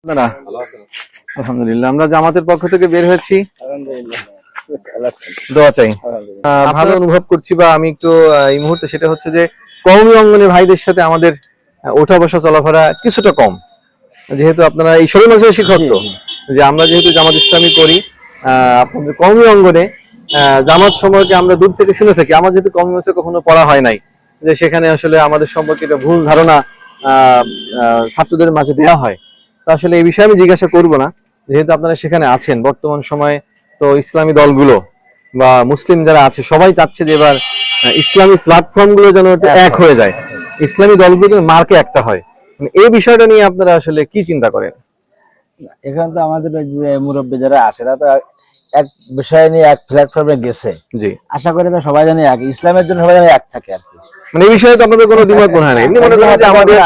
না, আলহামদুলিল্লাহ আমরা জামাতের পক্ষ থেকে বের হয়েছি, দোয়া চাই। ভালো অনুভব করছি বা আমি একটু এই মুহূর্তে সেটা হচ্ছে যে কওমি অঙ্গনে ভাইদের সাথে আমাদের ওঠা বসা চলাফেরা কিছুটা কম, যেহেতু আপনারা এই 16 মাসের শিক্ষক তো, যে আমরা যেহেতু জামাত ইসলামী করি আপনাদের কওমি অঙ্গনে জামাত সম্পর্কে আমরা দূর থেকে শুনে থাকি। আমার যেহেতু কওমি মাসে কখনো পড়া হয় নাই, যে সেখানে আসলে আমাদের সম্পর্কে একটা ভুল ধারণা ছাত্রদের মাঝে দেওয়া হয়। তো আসলে এই বিষয়ে আমি জিজ্ঞাসা করব না, যেহেতু আপনারা সেখানে আছেন। বর্তমান সময়ে তো ইসলামী দলগুলো বা মুসলিম যারা আছে সবাই চাচ্ছে যে এবার ইসলামী প্ল্যাটফর্ম গুলো যেন এক হয়ে যায়, ইসলামী দলগুলো যেন মার্কে একটা হয়। এই বিষয়টা নিয়ে আপনারা আসলে কি চিন্তা করেন? এখানে তো আমাদের যে মুরব্বী যারা আছে তারা তো এক বিষয় নিয়ে এক প্ল্যাটফর্মে গেছে। জি, আশা করি তো সবাই জানি এক ইসলামের জন্য সবাই জানি এক থাকে আর কি। মানে এই বিষয়ে তো আপনাদের কোনো দ্বিমত মনে হয় না? এমনি মনে করেন যে আমাদের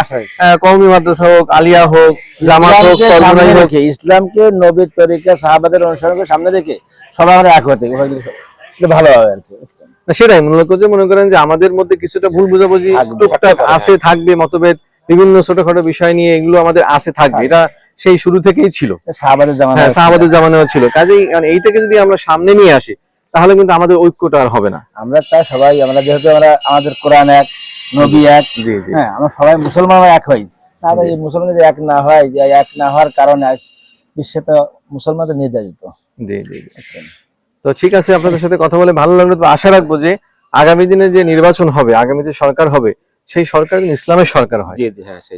কওমি মাদ্রাসা হোক, আলিয়া হোক, জামাত হোক, সরবরাহ হোক, ইসলামকে নবীর তরিকা সাহাবাদের অনুসরণকে সামনে রেখে সবাই আমরা এক হতে ভালো হবে আর কি। সেটাই মনে করেন যে আমাদের মধ্যে কিছুটা ভুল বোঝাবুঝি টুকটাক আছে, থাকবে মতভেদ, বিভিন্ন ছোটখাটো বিষয় নিয়ে এগুলো আমাদের আছে, থাকবে। এটা সেই শুরু থেকেই ছিল, সাহাবাদের জামানায় ছিল। কাজেই এইটাকে যদি আমরা সামনে নিয়ে আসি তাহলে কিন্তু আমাদের ঐক্যটা আর হবে না। আমরা চাই সবাই, আমরা যেহেতু আমরা আমাদের কোরআন এক, নবী এক, হ্যাঁ আমরা সবাই মুসলমান এক হই। তাহলে এই মুসলমান যদি এক না হয়, এক না হওয়ার কারণে বিশ্বে তো মুসলমানদের নির্যাতিত। জি জি, তো ঠিক আছে, আপনাদের সাথে কথা বলে ভালো লাগলো। তো আশা রাখবো যে আগামী দিনে যে নির্বাচন হবে, আগামী যে সরকার হবে, সেই সরকার যেন ইসলামের সরকার হয়,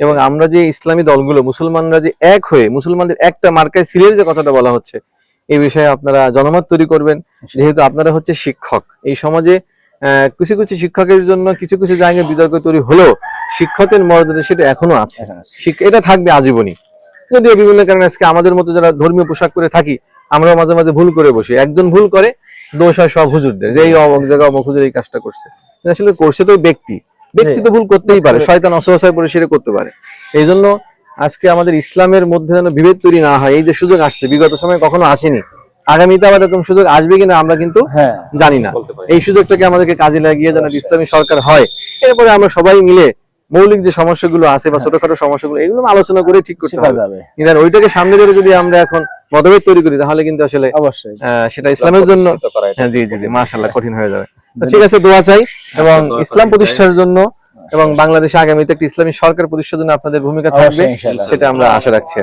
এবং আমরা যে ইসলামী দলগুলো মুসলমানরা যে এক হয়ে মুসলমানদের একটা মার্কায় সিলের যে কথাটা বলা হচ্ছে, এই বিষয়ে আপনারা জনমত তৈরি করবেন। যেহেতু আপনারা হচ্ছে শিক্ষক, এই সমাজে কিছু কিছু শিক্ষকের জন্য কিছু কিছু জায়গায় বিতর্ক তৈরি হলেও শিক্ষকের মর্যাদা সেটা এখনো আছে, এটা থাকবে আজীবনই। যদিও বিভিন্ন কারণে আজকে আমাদের মতো যারা ধর্মীয় পোশাক করে থাকি, আমরা মাঝে মাঝে ভুল করে বসি। একজন ভুল করে দোষ হয় সব হুজুরদের, যে এই অমুক জায়গায় অমুক হুজুর এই কাজটা করছে। আসলে করছে তো ব্যক্তি তো ভুল করতেই পারে, শয়তান অসহায় পরে সেটা করতে পারে। এই জন্য আজকে আমাদের ইসলামের মধ্যে যেন বিভেদ তৈরি না হয়। এই যে সুযোগ আসছে, বিগত সময় কখনো আসেনি, আগামীতে আবার এরকম সুযোগ আসবে কিনা আমরা কিন্তু জানি না। এই সুযোগটাকে আমাদেরকে কাজে লাগিয়ে যেন ইসলামী সরকার হয়, এরপরে আমরা সবাই মিলে মৌলিক যে সমস্যাগুলো আছে বা ছোটখাটো সমস্যাগুলো, এগুলো আলোচনা করে ঠিক করতে হবে। কিন্তু ওইটাকে সামনে ধরে যদি আমরা এখন মতভেদ তৈরি করি তাহলে কিন্তু আসলে অবশ্যই সেটা ইসলামের জন্য জি জি জি মাশাআল্লাহ কঠিন হয়ে যাবে। তো ঠিক আছে, দোয়া চাই এবং ইসলাম প্রতিষ্ঠার জন্য এবং বাংলাদেশে আগামীতে একটা ইসলামী সরকার প্রতিষ্ঠার জন্য আপনাদের ভূমিকা থাকবে, সেটা আমরা আশা রাখছি।